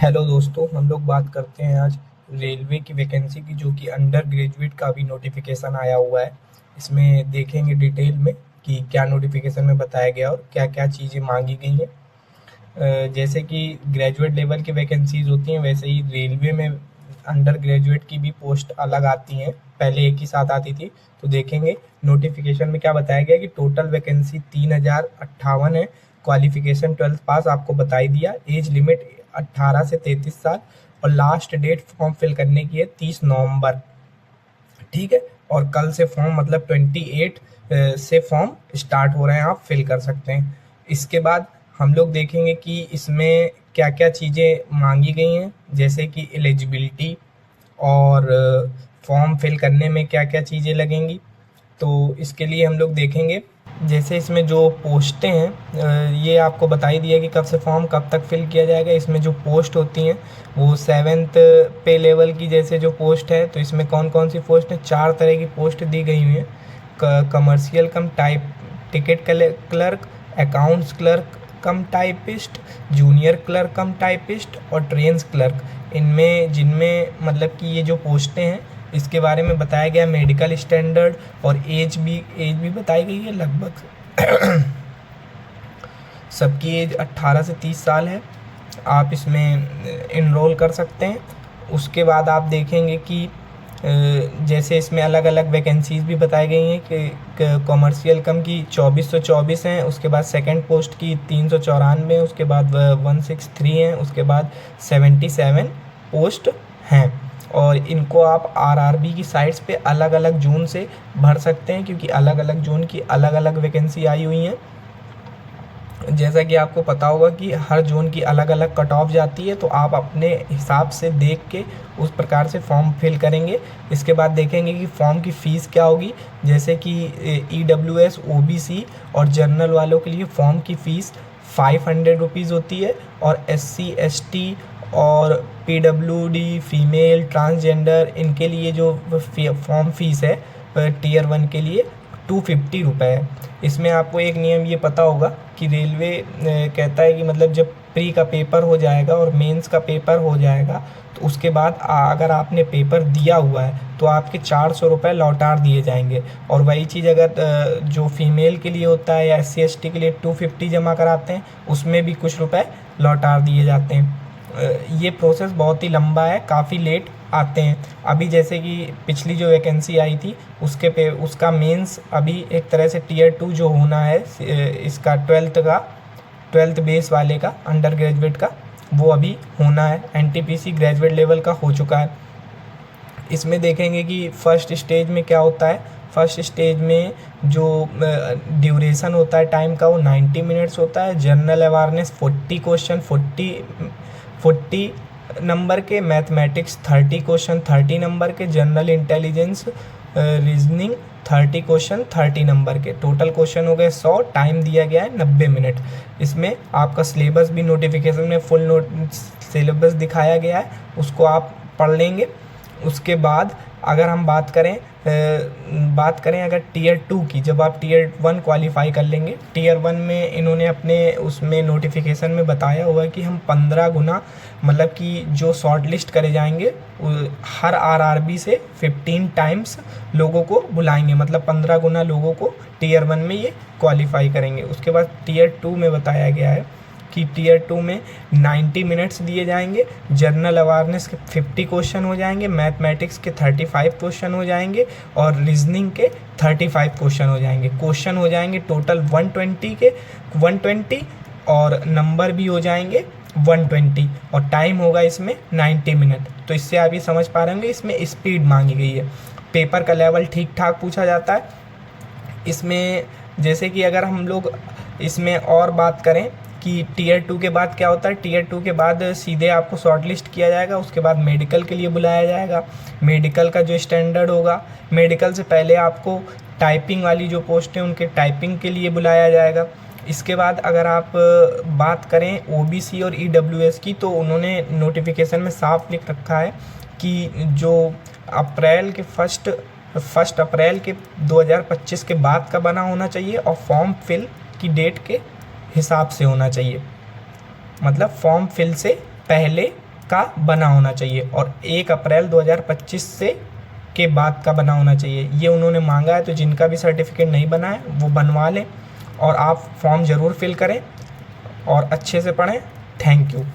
Hello दोस्तों, हम लोग बात करते हैं आज रेलवे की वैकेंसी की, जो कि अंडर ग्रेजुएट का भी नोटिफिकेशन आया हुआ है। इसमें देखेंगे डिटेल में कि क्या नोटिफिकेशन में बताया गया और क्या क्या चीज़ें मांगी गई हैं। जैसे कि ग्रेजुएट लेवल की वैकेंसीज होती हैं, वैसे ही रेलवे में अंडर ग्रेजुएट की भी पोस्ट अलग आती हैं। पहले एक ही साथ आती थी। तो देखेंगे नोटिफिकेशन में क्या बताया गया कि टोटल वैकेंसी 3058 है। क्वालिफिकेशन 12th पास आपको बता ही दिया। एज लिमिट 18 से 33 साल और लास्ट डेट फॉर्म फिल करने की है 30 नवंबर। ठीक है। और कल से फॉर्म मतलब 28 से फॉर्म स्टार्ट हो रहे हैं, आप फिल कर सकते हैं। इसके बाद हम लोग देखेंगे कि इसमें क्या क्या चीज़ें मांगी गई हैं, जैसे कि एलिजिबिलिटी और फॉर्म फिल करने में क्या क्या चीज़ें लगेंगी। तो इसके लिए हम लोग देखेंगे, जैसे इसमें जो पोस्टें हैं, ये आपको बता ही दिया कि कब से फॉर्म कब तक फिल किया जाएगा। इसमें जो पोस्ट होती हैं वो 7th पे लेवल की जैसे जो पोस्ट है, तो इसमें कौन कौन सी पोस्ट है, 4 तरह की पोस्ट दी गई हुई हैं। कमर्शियल कम type ticket clerk, accounts clerk कम टाइपिस्ट, जूनियर क्लर्क कम टाइपिस्ट और ट्रेन्स क्लर्क। इनमें जिनमें मतलब कि ये जो पोस्टें हैं इसके बारे में बताया गया। मेडिकल स्टैंडर्ड और एज भी बताई गई है। लगभग सबकी एज 18 से 30 साल है। आप इसमें इनरोल कर सकते हैं। उसके बाद आप देखेंगे कि जैसे इसमें अलग अलग वैकेंसीज भी बताई गई हैं कि कॉमर्शियल कम की 2424 हैं। उसके बाद सेकंड पोस्ट की 394 है। उसके बाद 163 हैं। उसके बाद 77 पोस्ट हैं। और इनको आप आरआरबी की साइट्स पे अलग अलग जोन से भर सकते हैं, क्योंकि अलग अलग जोन की अलग अलग वैकेंसी आई हुई हैं। जैसा कि आपको पता होगा कि हर जोन की अलग अलग कट ऑफ जाती है, तो आप अपने हिसाब से देख के उस प्रकार से फॉर्म फिल करेंगे। इसके बाद देखेंगे कि फॉर्म की फ़ीस क्या होगी। जैसे कि ईडब्ल्यूएस, ओबीसी और जनरल वालों के लिए फॉर्म की फ़ीस 500 रुपीज़ होती है। और एससी, एसटी और पीडब्ल्यूडी, फीमेल, ट्रांसजेंडर, इनके लिए जो फॉर्म फीस है टीयर 1 के लिए 250 रुपये है। इसमें आपको एक नियम ये पता होगा कि रेलवे कहता है कि मतलब जब प्री का पेपर हो जाएगा और मेंस का पेपर हो जाएगा, तो उसके बाद अगर आपने पेपर दिया हुआ है तो आपके 400 रुपये लौटा दिए जाएंगे। और वही चीज़ अगर जो फीमेल के लिए होता है या एससी एसटी के लिए 250 जमा कराते हैं, उसमें भी कुछ रुपए लौटा दिए जाते हैं। ये प्रोसेस बहुत ही लंबा है, काफ़ी लेट आते हैं। अभी जैसे कि पिछली जो वैकेंसी आई थी उसका मेंस अभी एक तरह से टीयर 2 जो होना है, इसका 12th बेस वाले का, अंडर ग्रेजुएट का, वो अभी होना है। एनटीपीसी ग्रेजुएट लेवल का हो चुका है। इसमें देखेंगे कि फर्स्ट स्टेज में क्या होता है। फर्स्ट स्टेज में जो ड्यूरेशन होता है टाइम का, वो 90 मिनट्स होता है। जनरल अवेयरनेस 40 क्वेश्चन 40 नंबर के, मैथमेटिक्स 30 क्वेश्चन 30 नंबर के, general intelligence reasoning 30 question 30 number के। टोटल क्वेश्चन हो गए 100। टाइम दिया गया है 90 मिनट। इसमें आपका सिलेबस भी नोटिफिकेशन में फुल सिलेबस दिखाया गया है, उसको आप पढ़ लेंगे। उसके बाद अगर हम बात करें अगर टीयर 2 की, जब आप टीयर 1 क्वालिफाई कर लेंगे, टीयर 1 में इन्होंने अपने उसमें नोटिफिकेशन में बताया हुआ है कि हम 15 गुना मतलब कि जो शॉर्ट लिस्ट करे जाएंगे हर आरआरबी से 15 टाइम्स लोगों को बुलाएंगे, मतलब 15 गुना लोगों को टीयर 1 में ये क्वालिफाई करेंगे। उसके बाद टीयर 2 में बताया गया है कि टीयर 2 में 90 मिनट्स दिए जाएंगे। जनरल अवेयरनेस के 50 क्वेश्चन हो जाएंगे, मैथमेटिक्स के 35 क्वेश्चन हो जाएंगे और रीजनिंग के 35 क्वेश्चन हो जाएंगे। क्वेश्चन हो जाएंगे टोटल 120 और नंबर भी हो जाएंगे 120 और टाइम होगा इसमें 90 मिनट। तो इससे आप ये समझ पा रहे होंगे इसमें स्पीड मांगी गई है। पेपर का लेवल ठीक ठाक पूछा जाता है इसमें। जैसे कि अगर हम लोग इसमें और बात करें कि टीयर 2 के बाद क्या होता है। टीयर 2 के बाद सीधे आपको शॉर्ट लिस्ट किया जाएगा, उसके बाद मेडिकल के लिए बुलाया जाएगा। मेडिकल का जो स्टैंडर्ड होगा, मेडिकल से पहले आपको टाइपिंग वाली जो पोस्ट है उनके टाइपिंग के लिए बुलाया जाएगा। इसके बाद अगर आप बात करें ओबीसी और ईडब्ल्यूएस की, तो उन्होंने नोटिफिकेशन में साफ लिख रखा है कि जो अप्रैल के फर्स्ट अप्रैल के 2025 के बाद का बना होना चाहिए और फॉर्म फिल की डेट के हिसाब से होना चाहिए। मतलब फॉर्म फिल से पहले का बना होना चाहिए और 1 अप्रैल 2025 से के बाद का बना होना चाहिए, ये उन्होंने मांगा है। तो जिनका भी सर्टिफिकेट नहीं बना है वो बनवा लें और आप फॉर्म ज़रूर फिल करें और अच्छे से पढ़ें। Thank you.